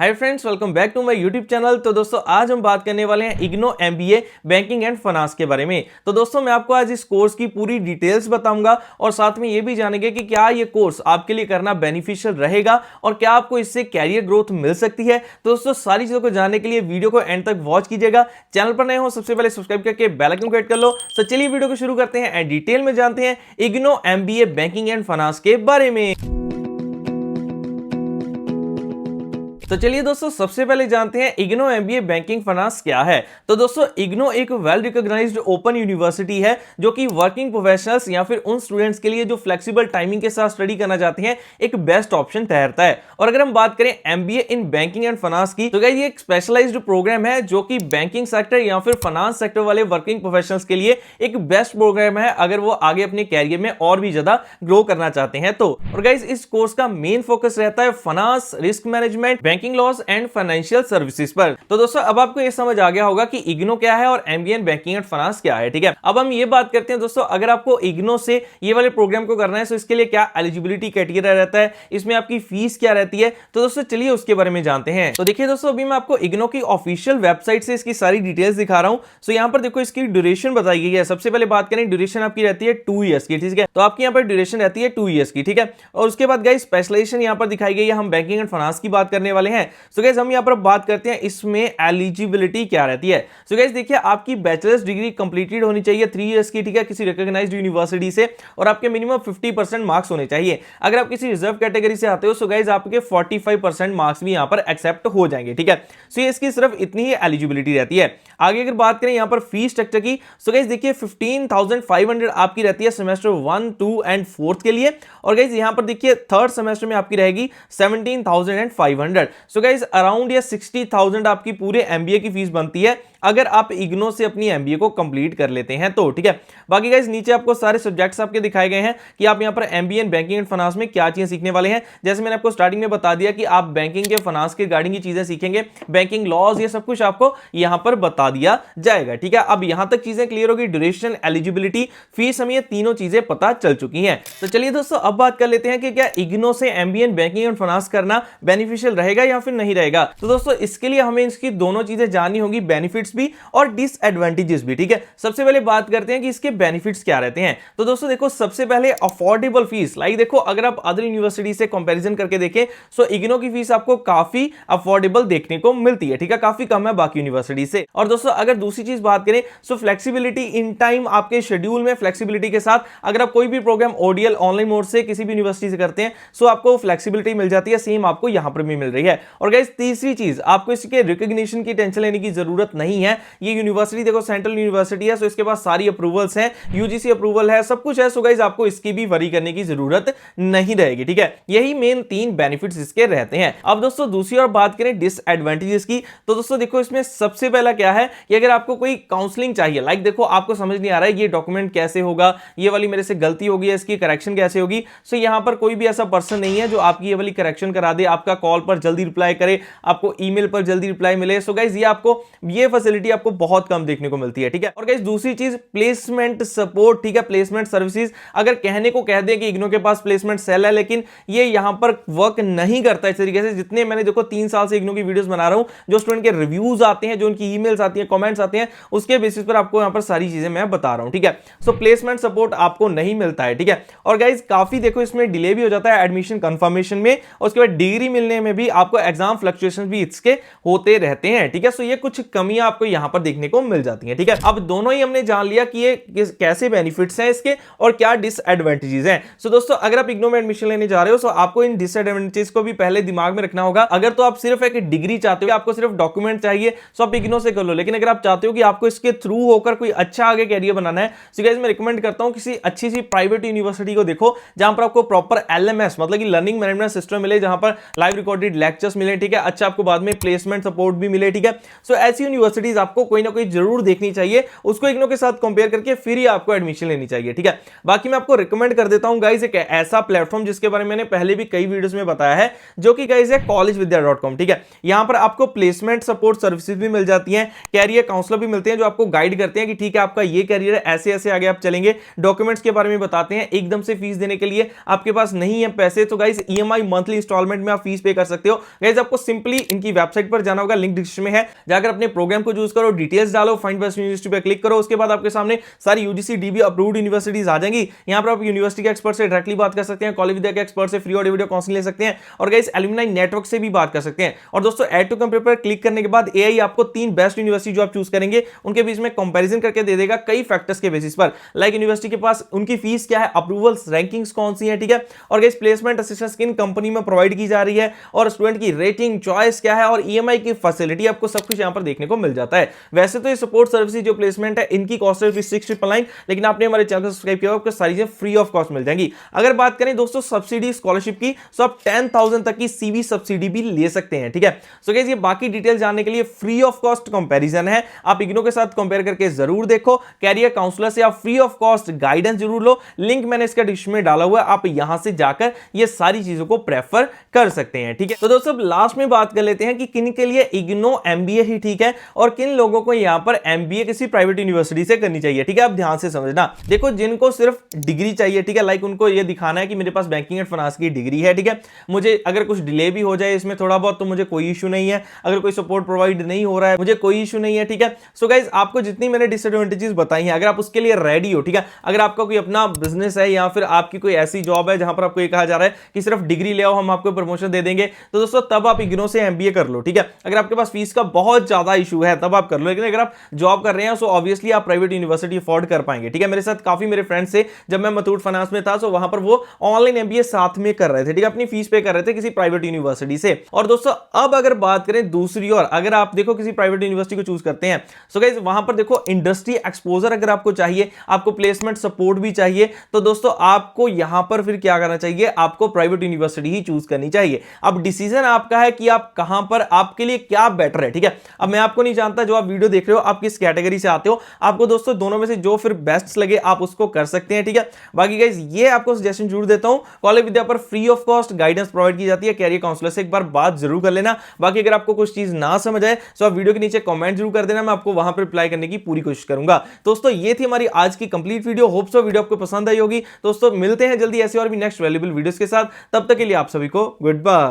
Hi friends, welcome back to my YouTube channel. तो दोस्तों आज हम बात करने वाले हैं IGNOU MBA banking and finance के बारे में। तो दोस्तों मैं आपको आज इस कोर्स की पूरी डिटेल्स बताऊंगा और साथ में ये भी जानेंगे कि क्या ये कोर्स आपके लिए करना बेनिफिशियल रहेगा और क्या आपको इससे कैरियर ग्रोथ मिल सकती है। तो दोस्तों सारी चीजों को जानने के लिए वीडियो को एंड तक वॉच कीजिएगा। चैनल पर नए हो सबसे पहले सब्सक्राइब करके बेल आइकन को हिट कर लो। तो चलिए वीडियो को शुरू करते हैं एंड डिटेल में जानते हैं IGNOU MBA banking and finance के बारे में। तो चलिए दोस्तों सबसे पहले जानते हैं इग्नो एमबीए बैंकिंग फाइनेंस क्या है। तो दोस्तों इग्नो एक वेल रिकॉग्नाइज्ड ओपन यूनिवर्सिटी है जो कि वर्किंग प्रोफेशनल्स या फिर उन स्टूडेंट्स के लिए जो फ्लेक्सिबल टाइमिंग के साथ स्टडी करना चाहते हैं एक बेस्ट ऑप्शन ठहरता है। और अगर हम बात करें MBA in banking and finance की, तो गाइस ये एक स्पेशलाइज्ड प्रोग्राम है जो कि बैंकिंग सेक्टर या फिर फाइनेंस सेक्टर वाले वर्किंग प्रोफेशनल्स के लिए एक बेस्ट प्रोग्राम है अगर वो आगे अपने कैरियर में और भी ज्यादा ग्रो करना चाहते हैं तो। और गाइस इस कोर्स का मेन फोकस रहता है finance, risk management, banking loss and financial services पर। तो दोस्तों अब आपको ये समझ आ गया होगा कि इग्नो क्या है और MBA in banking and finance क्या है। ठीक है, अब हम ये बात करते हैं दोस्तों, अगर आपको इग्नो से ये वाले प्रोग्राम को करना है तो इसके लिए क्या एलिजिबिलिटी क्राइटेरिया रहता है, इसमें आपकी फीस क्या रहती है। तो दोस्तों चलिए उसके बारे में जानते हैं। तो देखिए दोस्तों अभी मैं आपको इग्नो की ऑफिशियल वेबसाइट से इसकी सारी डिटेल्स दिखा रहा हूं। सो यहां पर देखो इसकी ड्यूरेशन बताई गई है। सबसे पहले बात करें, ड्यूरेशन आपकी रहती है 2 इयर्स की। ठीक है, तो आपकी यहां पर ड्यूरेशन रहती है 2 इयर्स की। ठीक है, और उसके बाद गाइस स्पेशलाइजेशन यहां पर दिखाई गई है, हम बैंकिंग एंड फाइनेंस की बात करने वाले हैं। सो गाइस हम यहां पर बात करते हैं इसमें एलिजिबिलिटी क्या रहती है। सो गाइस देखिए आपकी बैचलर्स डिग्री कंप्लीटेड होनी चाहिए 3 इयर्स की। ठीक है, किसी रिकॉग्नाइज्ड यूनिवर्सिटी से, और आपके मिनिमम 50% मार्क्स होने चाहिए। अगर आप किसी रिजर्व कैटेगरी से आते हो सो गाइस आपके 45% मार्क्स भी यहां पर एक्सेप्ट हो जाएंगे। ठीक है, सो ये इसकी सिर्फ इतनी ही एलिजिबिलिटी रहती है। आगे अगर बात करें यहां पर फीस स्ट्रक्चर की, सो गाइस देखिए 15,500 आपकी रहती है सेमेस्टर 1, 2 एंड 4 के लिए। और गाइस यहां पर देखिए थर्ड सेमेस्टर में आपकी रहेगी 17,500। सो गाइस अराउंड या 60,000 आपकी पूरे एमबीए की फीस बनती है अगर आप इग्नो से अपनी एमबीए को कंप्लीट कर लेते हैं तो। ठीक है, बाकी गाइस नीचे आपको सारे सब्जेक्ट्स आपके दिखाए गए हैं कि आप यहां पर MBA in banking and finance में क्या चीजें सीखने वाले हैं। जैसे मैंने आपको स्टार्टिंग में बता दिया कि आप बैंकिंग के फाइनेंस के रिगार्डिंग की चीजें सीखेंगे, बैंकिंग लॉज, ये सब कुछ आपको यहां पर बता दिया जाएगा। ठीक है, अब यहां तक चीजें क्लियर होगी, ड्यूरेशन, एलिजिबिलिटी, फीस, हम ये तीनों चीजें पता चल चुकी हैं। तो चलिए दोस्तों अब बात कर लेते हैं कि क्या इग्नो से MBA in banking and finance करना बेनिफिशियल रहेगा या फिर नहीं रहेगा। तो दोस्तों इसके लिए हमें इसकी दोनों चीजें जाननी होगी, बेनिफिट्स भी और डिसएडवांटेजेस भी। ठीक है, सबसे पहले बात करते हैं कि इसके बेनिफिट्स क्या रहते हैं। तो दोस्तों देखो सबसे पहले अफोर्डेबल फीस, लाइक देखो अगर आप अदर यूनिवर्सिटी से कंपैरिजन करके देखें सो इग्नो की फीस आपको काफी अफोर्डेबल देखने को मिलती है। ठीक है, काफी कम है बाकी यूनिवर्सिटी से। और दोस्तों अगर दूसरी चीज बात करें सो फ्लेक्सिबिलिटी इन टाइम, आपके शेड्यूल में फ्लेक्सिबिलिटी के साथ अगर आप कोई भी प्रोग्राम ओडीएल ऑनलाइन मोड से किसी भी यूनिवर्सिटी से करते हैं सो आपको फ्लेक्सिबिलिटी मिल जाती है, सेम आपको यहां पर भी मिल रही है। और गाइस तीसरी चीज, आपको इसके रिकॉग्निशन की टेंशन लेने की जरूरत नहीं है। ये यूनिवर्सिटी देखो सेंट्रल यूनिवर्सिटी है, सो इसके पास सारी अप्रूवल्स हैं, यूजीसी अप्रूवल है, सब कुछ है। सो गाइस आपको इसकी भी वरी करने की जरूरत नहीं रहेगी। ठीक है, यही मेन 3 बेनिफिट्स इसके रहते हैं। अब दोस्तों दूसरी और बात करें डिसएडवांटेजेस की, तो दोस्तों देखो इसमें सबसे पहला क्या है कि अगर आपको कोई काउंसलिंग चाहिए, लाइक देखो आपको समझ नहीं आ रहा है ये डॉक्यूमेंट कैसे होगा, ये वाली मेरे से गलती होगी, इसकी करेक्शन कैसे होगी, सो यहां पर कोई भी ऐसा पर्सन नहीं है जो आपकी ये वाली करेक्शन करा दे, आपका कॉल पर जल्दी रिप्लाई करे, आपको ईमेल पर जल्दी रिप्लाई मिले। सो गाइस ये आपको ये फैसिलिटी आपको बहुत कम देखने को मिलती है। ठीक है, और गाइस दूसरी चीज प्लेसमेंट सपोर्ट। ठीक है, प्लेसमेंट सर्विसेज, अगर कहने को कह दें कि इग्नो के पास प्लेसमेंट सेल है लेकिन ये यहां पर वर्क नहीं करता इस तरीके से। जितने मैंने देखो 3 साल से इग्नो की वीडियोस बना रहा हूं, जो स्टूडेंट के रिव्यूज आते हैं, जो उनकी ईमेल्स आती हैं, कमेंट्स आते हैं, उसके बेसिस पर आपको यहां पर सारी चीजें मैं बता रहा हूं। ठीक है, सो प्लेसमेंट सपोर्ट आपको नहीं मिलता है। ठीक है, और गाइस काफी देखो इसमें डिले भी हो जाता है एडमिशन कंफर्मेशन में, और उसके बाद डिग्री मिलने में भी आपको एग्जाम फ्लक्चुएशन भी इसके होते रहते हैं। ठीक है, सो ये कुछ कमियां आपको यहां पर देखने को मिल जाती हैं। ठीक है, अब दोनों ही हमने जान लिया कि ये कैसे बेनिफिट्स हैं इसके और क्या डिसएडवांटेजेस हैं। सो दोस्तों अगर आप इग्नो में एडमिशन लेने जा रहे हो तो आपको इन डिसएडवांटेजेस को भी पहले दिमाग में रखना होगा। अगर तो आप सिर्फ एक डिग्री चाहते हो, आपको सिर्फ डॉक्यूमेंट चाहिए, तो आप इग्नो से कर लो। लेकिन अगर आप चाहते हो कि आपको इसके थ्रू होकर कोई अच्छा आगे कैरियर बनाना है, सो गाइस मैं रिकमेंड करता हूं किसी अच्छी सी प्राइवेट यूनिवर्सिटी को देखो जहां पर आपको प्रॉपर एलएमएस मतलब कि लर्निंग मैनेजमेंट सिस्टम मिले, जहां पर लाइव रिकॉर्डेड लेक्चर्स मिले। ठीक है, अच्छा आपको बाद में प्लेसमेंट सपोर्ट भी मिले। ठीक है, सो ऐसी यूनिवर्सिटी यूनिवर्सिटीज आपको कोई ना कोई जरूर देखनी चाहिए, उसको इग्नू के साथ कंपेयर करके फिर ही आपको एडमिशन लेनी चाहिए, ठीक है। बाकी मैं आपको रिकमेंड कर देता हूं गाइस एक ऐसा प्लेटफॉर्म जिसके बारे में मैंने पहले भी कई वीडियोस में बताया है, जो कि गाइस है collegevidya.com, ठीक है। यहां पर आपको प्लेसमेंट सपोर्ट सर्विसेज भी मिल जाती हैं, कैरियर काउंसलर भी मिलते हैं जो आपको गाइड करते हैं कि ठीक है आपका ये कैरियर है, ऐसे ऐसे आगे आप चलेंगे, डॉक्यूमेंट्स के बारे में बताते हैं। एकदम से फीस देने के लिए आपके पास नहीं है पैसे तो गाइस ईएमआई मंथली इंस्टॉलमेंट में आप फीस पे कर सकते हो। गाइस आपको सिंपली इनकी वेबसाइट पर जाना होगा, लिंक डिस्क्रिप्शन में है, जाकर अपने प्रोग्राम को चूज करो, डिटेल्स डालो, फाइंड बेस्ट यूनिवर्सिटी पे क्लिक करो, उसके बाद आपके सामने सारी यूजीसी डीबी अप्रूव्ड यूनिवर्सिटीज आ जाएंगी। यहां पर आप यूनिवर्सिटी के एक्सपर्ट से डायरेक्टली बात कर सकते हैं, कॉलेज विद्या के एक्सपर्ट से फ्री ऑडियो वीडियो काउंसलिंग ले सकते हैं, और गाइस एलुमनाई नेटवर्क से भी बात कर सकते हैं। और दोस्तों ऐड टू कंपेयर पर क्लिक करने के बाद एआई आपको 3 बेस्ट यूनिवर्सिटी जो आप चूज करेंगे उनके बीच में कंपैरिजन करके दे देगा कई फैक्टर्स के बेसिस पर, लाइक यूनिवर्सिटी के पास उनकी फीस क्या है, अप्रूवल्स रैंकिंग्स कौन सी है, ठीक है, और गाइस प्लेसमेंट असिस्टेंस किन कंपनी में प्रोवाइड की जा रही है, और स्टूडेंट की रेटिंग चॉइस क्या है, और ईएमआई की फैसिलिटी आपको सब कुछ यहां पर देखने को मिल जाता है। वैसे तो ये सपोर्ट सर्विस जो प्लेसमेंट है इनकी कॉस्ट है 699, लेकिन आपने हमारे चैनल को सब्सक्राइब किया आपको सारी चीजें फ्री ऑफ कॉस्ट मिल जाएंगी। अगर बात करें दोस्तों सब्सिडी स्कॉलरशिप की, तो आप 10,000 तक की सीवी सब्सिडी भी ले सकते हैं, ठीक है। सो गाइस ये बाकी डिटेल जानने के लिए फ्री ऑफ कॉस्ट कंपैरिजन है, आप इग्नू के साथ कंपेयर करके जरूर देखो। कैरियर काउंसलर से आप फ्री ऑफ कॉस्ट गाइडेंस जरूर लो, लिंक मैंने इसका डिस्क्रिप्शन में डाला हुआ है, आप यहां से जाकर ये सारी चीजों को प्रेफर कर सकते हैं, ठीक है। तो दोस्तों लास्ट में बात कर लेते हैं कि किन के लिए इग्नू एमबीए ही ठीक है और किन लोगों को यहां पर एमबीए किसी प्राइवेट यूनिवर्सिटी से करनी चाहिए, ठीक है। आप ध्यान से समझना, देखो जिनको सिर्फ डिग्री चाहिए, ठीक है, लाइक उनको ये दिखाना है कि मेरे पास बैंकिंग एंड फाइनेंस की डिग्री है, ठीक है, मुझे अगर कुछ डिले भी हो जाए इसमें थोड़ा बहुत तो मुझे कोई इशू नहीं है, अगर कोई सपोर्ट प्रोवाइड नहीं हो रहा है मुझे कोई इशू नहीं है, ठीक है। सो गाइस आपको जितनी मैंने डिसएडवांटेजेस बताई हैं, अगर आप उसके लिए रेडी हो, ठीक है, अगर आपका कोई अपना बिजनेस है या फिर आपकी कोई ऐसी जॉब है जहां पर आपको ये कहा जा रहा है कि सिर्फ डिग्री ले आओ हम आपको प्रमोशन दे देंगे, तो दोस्तों तब आप इग्नू से एमबीए कर लो, ठीक है। अगर आपके पास फीस का बहुत ज्यादा इशू है तब आप कर लो, लेकिन अगर आप जॉब कर रहे हैं सो ऑब्वियसली आप प्राइवेट यूनिवर्सिटी अफोर्ड कर पाएंगे, ठीक है। मेरे साथ काफी मेरे फ्रेंड्स से जब मैं मुथूट फाइनेंस में था, सो वहां पर वो ऑनलाइन एमबीए साथ में कर रहे थे, ठीक है, अपनी फीस पे कर रहे थे किसी प्राइवेट यूनिवर्सिटी से। और दोस्तों अब अगर बात करें दूसरी ओर, अगर आप देखो किसी प्राइवेट यूनिवर्सिटी को चूज करते हैं, सो गाइस वहां पर देखो इंडस्ट्री एक्सपोजर अगर आपको चाहिए, आपको प्लेसमेंट सपोर्ट भी चाहिए, तो दोस्तों आपको यहां पर फिर क्या करना चाहिए, आपको प्राइवेट यूनिवर्सिटी ही चूज करनी चाहिए। अब डिसीजन आपका है कि आप कहां पर आपके लिए क्या बेटर है, ठीक है। अब मैं आपको नहीं जानता, जो आप वीडियो देख रहे हो आप किस कैटेगरी से आते हो, आपको दोस्तों दोनों में से जो फिर बेस्ट लगे आप उसको कर सकते हैं, ठीक है। बाकी गाइस ये आपको सजेशन जरूर देता हूं, कॉलेज विद्या पर free of cost guidance provide की जाती है, कैरियर काउंसलर से एक बार बात जरूर कर लेना। बाकी अगर आपको कुछ चीज ना समझ आए तो आप वीडियो के नीचे कमेंट जरूर कर देना, मैं आपको वहां पर रिप्लाई करने की पूरी कोशिश करूंगा। दोस्तों ये थी हमारी आज की complete video, hope so video आपको पसंद आई होगी। दोस्तों मिलते हैं जल्दी ऐसे और भी नेक्स्ट वैल्यूएबल वीडियोस के साथ, तब तक के लिए आप सभी को गुड बाय।